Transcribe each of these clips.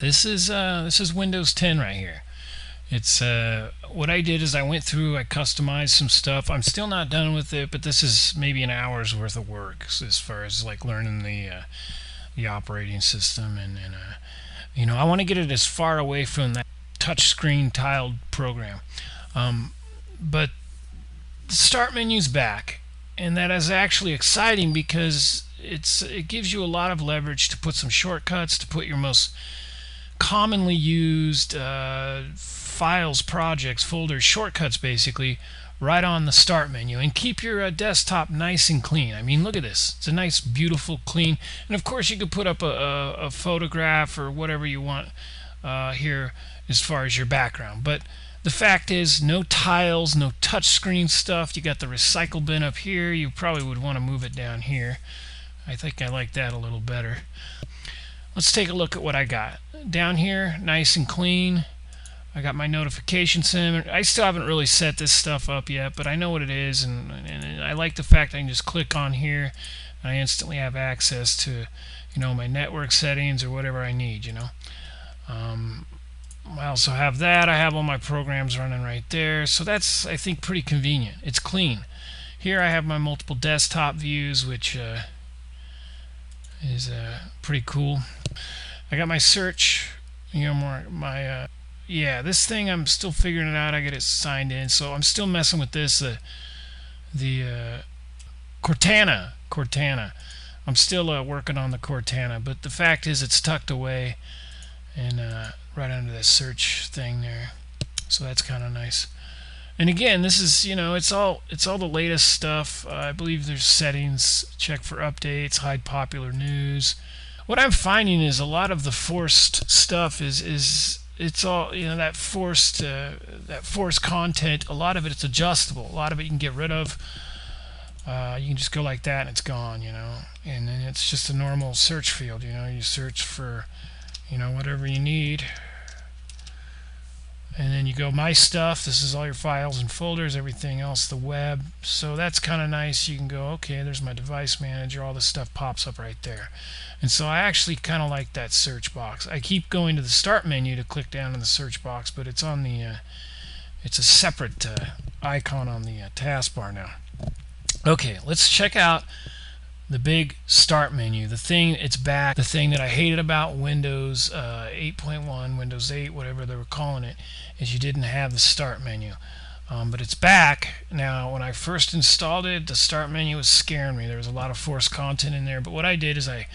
This is Windows 10 right here. It's what I did is I went through, I customized some stuff. I'm still not done with it, but this is maybe an hour's worth of work as far as like learning the operating system and I want to get it as far away from that touchscreen tiled program. But the start menu's back, and that is actually exciting because it gives you a lot of leverage to put some shortcuts, to put your most commonly used files, projects, folders, shortcuts basically right on the start menu, and keep your desktop nice and clean. I mean, look at this. It's a nice, beautiful, clean. And of course, you could put up a photograph or whatever you want here as far as your background. But the fact is, no tiles, no touchscreen stuff. You got the recycle bin up here. You probably would want to move it down here. I think I like that a little better. Let's take a look at what I got. Down here, nice and clean. I got my notification center. I still haven't really set this stuff up yet, but I know what it is, and I like the fact I can just click on here and I instantly have access to, my network settings or whatever I need, I also have that. I have all my programs running right there, so that's, I think, pretty convenient. It's clean. Here I have my multiple desktop views, which is pretty cool. I got my search, this thing I'm still figuring it out. I get it signed in, so I'm still messing with this. The Cortana. I'm still working on the Cortana, but the fact is it's tucked away and right under that search thing there. So that's kind of nice. And again, this is, it's all the latest stuff. I believe there's settings, check for updates, hide popular news. What I'm finding is a lot of the forced stuff is it's all, that forced content. A lot of it's adjustable. A lot of it you can get rid of. You can just go like that and it's gone, and then it's just a normal search field. You search for whatever you need, and then you go my stuff. This is all your files and folders, everything else, the web. So that's kind of nice. You can go, okay, there's my device manager. All this stuff pops up right there. And so I actually kind of like that search box. I keep going to the start menu to click down in the search box, but it's on the it's a separate icon on the taskbar now. Okay, let's check out the big start menu. It's back. The thing that I hated about Windows 8.1, Windows 8, whatever they were calling it, is you didn't have the start menu. But it's back. Now, when I first installed it, the start menu was scaring me. There was a lot of forced content in there. But what I did is I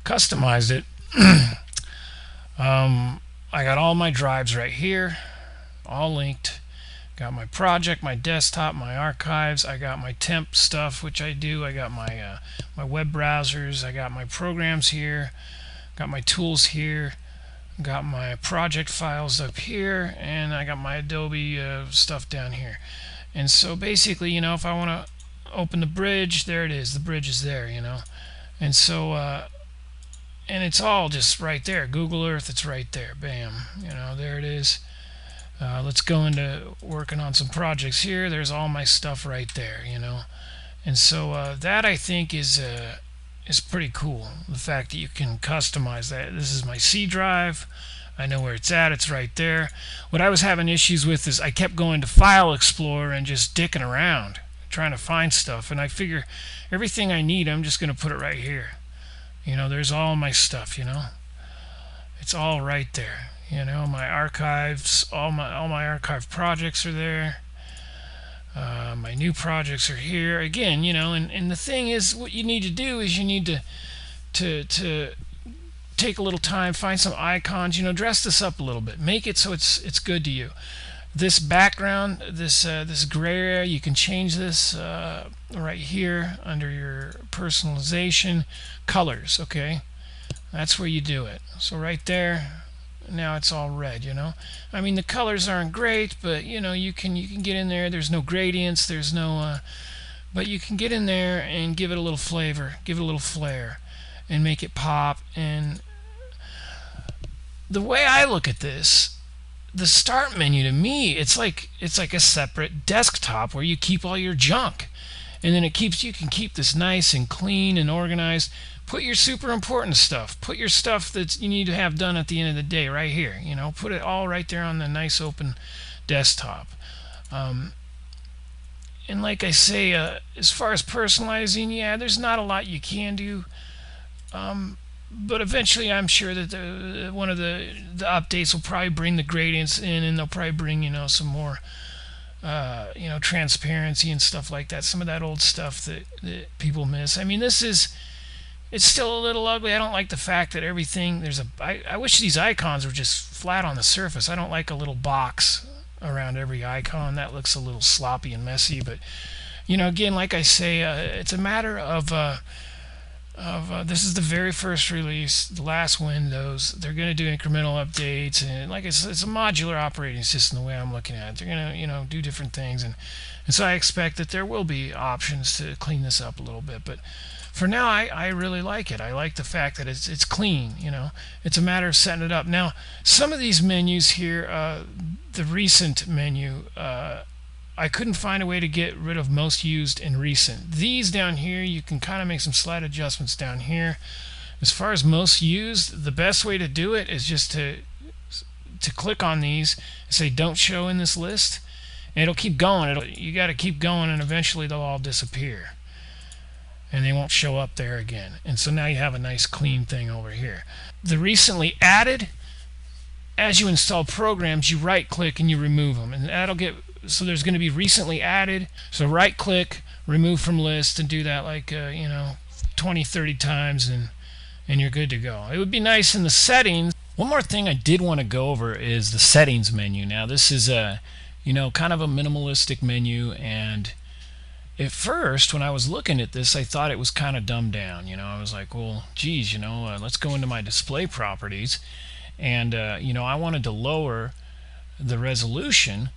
customized it. I got all my drives right here, all linked. Got my project, my desktop, my archives. I got my temp stuff, which I do. I got my my web browsers. I got my programs here. Got my tools here. Got my project files up here, and I got my Adobe stuff down here. And so basically, if I want to open the bridge, there it is. The bridge is there, And so, and it's all just right there. Google Earth, it's right there. Bam. There it is. Let's go into working on some projects here. There's all my stuff right there, And so that I think is pretty cool. The fact that you can customize that. This is my C drive. I know where it's at. It's right there. What I was having issues with is I kept going to File Explorer and just dicking around, trying to find stuff. And I figure everything I need, I'm just going to put it right here. There's all my stuff, It's all right there. My archives, all my archive projects are there. My new projects are here again. And the thing is, what you need to do is you need to take a little time, find some icons. Dress this up a little bit, make it so it's good to you. This background, this gray area, you can change this right here under your personalization colors. Okay, that's where you do it. So right there. Now it's all red, I mean, the colors aren't great, but you can get in there. There's no gradients, there's no but you can get in there and give it a little flavor, give it a little flair, and make it pop. And the way I look at this, the start menu, to me, it's like a separate desktop where you keep all your junk, and then you can keep this nice and clean and organized. Put your super important stuff. Put your stuff that you need to have done at the end of the day right here. Put it all right there on the nice open desktop. Um, and like I say, as far as personalizing, yeah, there's not a lot you can do. But eventually, I'm sure that one of the updates will probably bring the gradients in, and they'll probably bring some more transparency and stuff like that. Some of that old stuff that people miss. I mean, it's still a little ugly. I don't like the fact that everything I wish these icons were just flat on the surface. I don't like a little box around every icon. That looks a little sloppy and messy. But again, like I say, it's a matter of this is the very first release, the last Windows. They're going to do incremental updates, and like I said, it's a modular operating system. The way I'm looking at it, they're going to do different things, and so I expect that there will be options to clean this up a little bit. But for now, I really like it. I like the fact that it's clean. It's a matter of setting it up. Now, some of these menus here, the recent menu, I couldn't find a way to get rid of most used and recent. These down here, you can kind of make some slight adjustments down here. As far as most used, the best way to do it is just to click on these and say don't show in this list, and it'll keep going. You got to keep going, and eventually they'll all disappear, and they won't show up there again. And so now you have a nice clean thing over here. The recently added, as you install programs, you right click and you remove them, and that'll get. So there's going to be recently added. So right click, remove from list, and do that like 20, 30 times, and you're good to go. It would be nice in the settings. One more thing I did want to go over is the settings menu. Now this is a kind of a minimalistic menu, and at first when I was looking at this, I thought it was kind of dumbed down. I was like, well, geez, let's go into my display properties, and I wanted to lower the resolution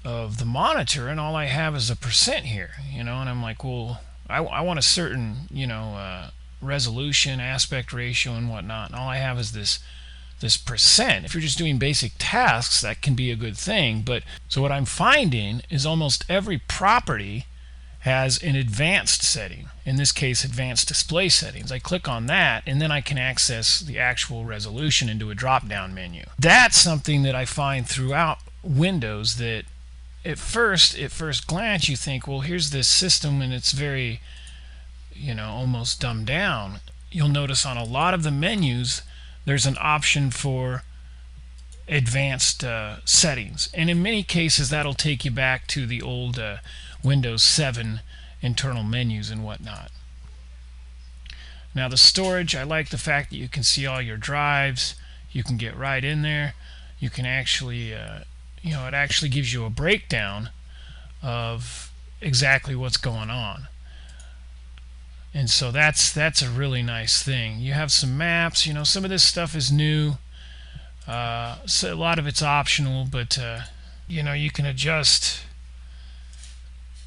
of the monitor, and all I have is a percent here, and I'm like, well, I want a certain resolution, aspect ratio, and whatnot, and all I have is this percent. If you're just doing basic tasks, that can be a good thing. But so what I'm finding is almost every property has an advanced setting, in this case advanced display settings. I click on that, and then I can access the actual resolution into a drop down menu. That's something that I find throughout Windows that at first glance you think, well, here's this system and it's very almost dumbed down. You'll notice on a lot of the menus there's an option for advanced settings, and in many cases that'll take you back to the old Windows 7 internal menus and whatnot. Now the storage, I like the fact that you can see all your drives. You can get right in there. You can actually it actually gives you a breakdown of exactly what's going on, and so that's a really nice thing. You have some maps. Some of this stuff is new, so a lot of it's optional, but you can adjust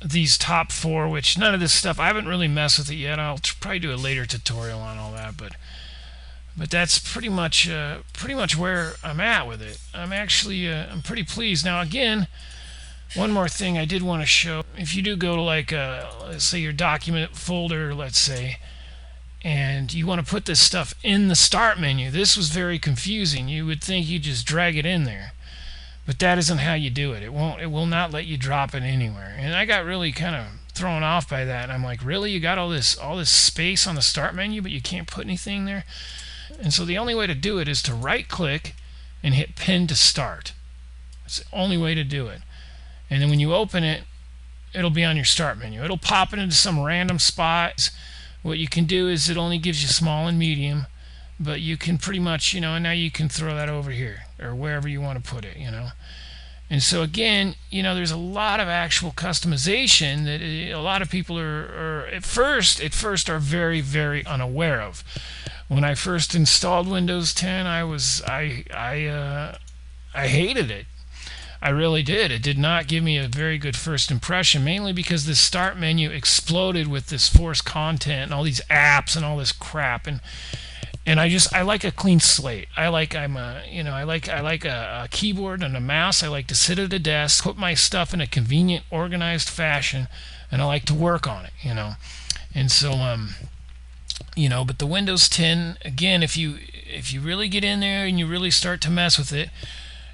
these top four, which none of this stuff, I haven't really messed with it yet. I'll probably do a later tutorial on all that, but that's pretty much where I'm at with it. I'm pretty pleased. Now again, one more thing I did want to show. If you do go to let's say your document folder, let's say, and you want to put this stuff in the start menu, this was very confusing. You would think you just drag it in there, but that isn't how you do it. It will not let you drop it anywhere. And I got really kind of thrown off by that. And I'm like, really? You got all this space on the start menu, but you can't put anything there? And so the only way to do it is to right click and hit pin to start. That's the only way to do it. And then when you open it, it'll be on your start menu. It'll pop it into some random spot. What you can do is it only gives you small and medium, but you can pretty much, and now you can throw that over here or wherever you want to put it, And so again, there's a lot of actual customization that a lot of people are at first are very, very unaware of. When I first installed Windows 10, I hated it. I really did. It did not give me a very good first impression, mainly because the start menu exploded with this forced content and all these apps and all this crap, and I like a clean slate. I like a keyboard and a mouse. I like to sit at a desk, put my stuff in a convenient, organized fashion, and I like to work on it, And so But the Windows 10, again, if you really get in there and you really start to mess with it,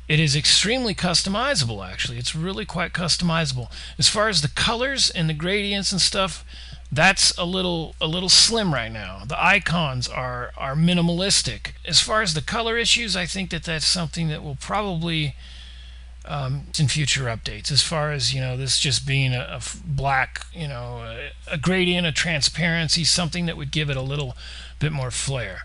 it is extremely customizable. Actually, it's really quite customizable. As far as the colors and the gradients and stuff, that's a little slim right now. The icons are minimalistic. As far as the color issues, I think that's something that will probably in future updates. As far as this just being a black, a gradient, a transparency, something that would give it a little bit more flair.